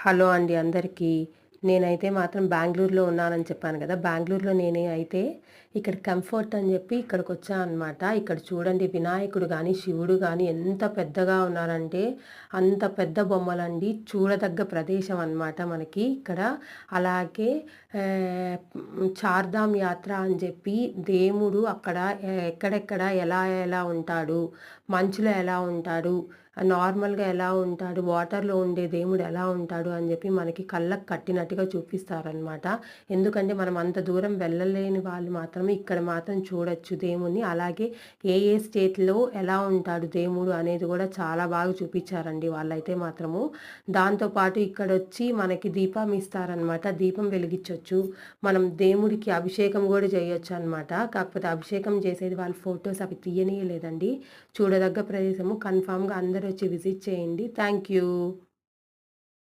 Hello అండి అందరికీ. నేనైతే మాత్రం బెంగుళూరులో ఉన్నానని చెప్పాను కదా! బెంగుళూరులో అయితే ఇక్కడ కంఫర్ట్ అని చెప్పి ఇక్కడికొచ్చా అనమాట. ఇక్కడ చూడండి వినాయకుడు గానీ, శివుడు గానీ ఎంత పెద్దగా ఉన్నారంటే అంత పెద్ద బొమ్మలండి. చూడదగ్గ ప్రదేశం అనమాట మనకి ఇక్కడ. అలాగే చార్ధామ్ యాత్ర అని చెప్పి దేవుడు అక్కడ ఎక్కడెక్కడ ఎలా ఎలా ఉంటాడు, మంచులో ఎలా ఉంటాడు, నార్మల్‌గా ఎలా ఉంటాడు, వాటర్‌లో ఉండే దేవుడు ఎలా ఉంటాడు అని చెప్పి మనకి కళ్ళకి కట్టినట్టుగా చూపిస్తారనమాట. ఎందుకంటే మనం అంత దూరం వెళ్ళలేని వాళ్ళు మాత్రమే ఇక్కడ మాత్రం చూడొచ్చు దేవుడిని. అలాగే ఏ ఏ స్టేట్‌లో ఎలా ఉంటాడు దేవుడు అనేది కూడా చాలా బాగా చూపించారండి వాళ్ళైతే మాత్రము. దాంతో పాటు ఇక్కడొచ్చి మనకి దీపం ఇస్తారనమాట. దీపం వెలిగించొచ్చు. మనం దేవుడికి అభిషేకం కూడా చేయొచ్చనమాట. కాకపోతే అభిషేకం చేసేది వాళ్ళ ఫోటోస్ అవి తీయనీయలేదండి. చూడదగ్గ ప్రదేశము. కన్ఫామ్‌గా అందరూ వచ్చి విజిట్ చేయండి. Thank you.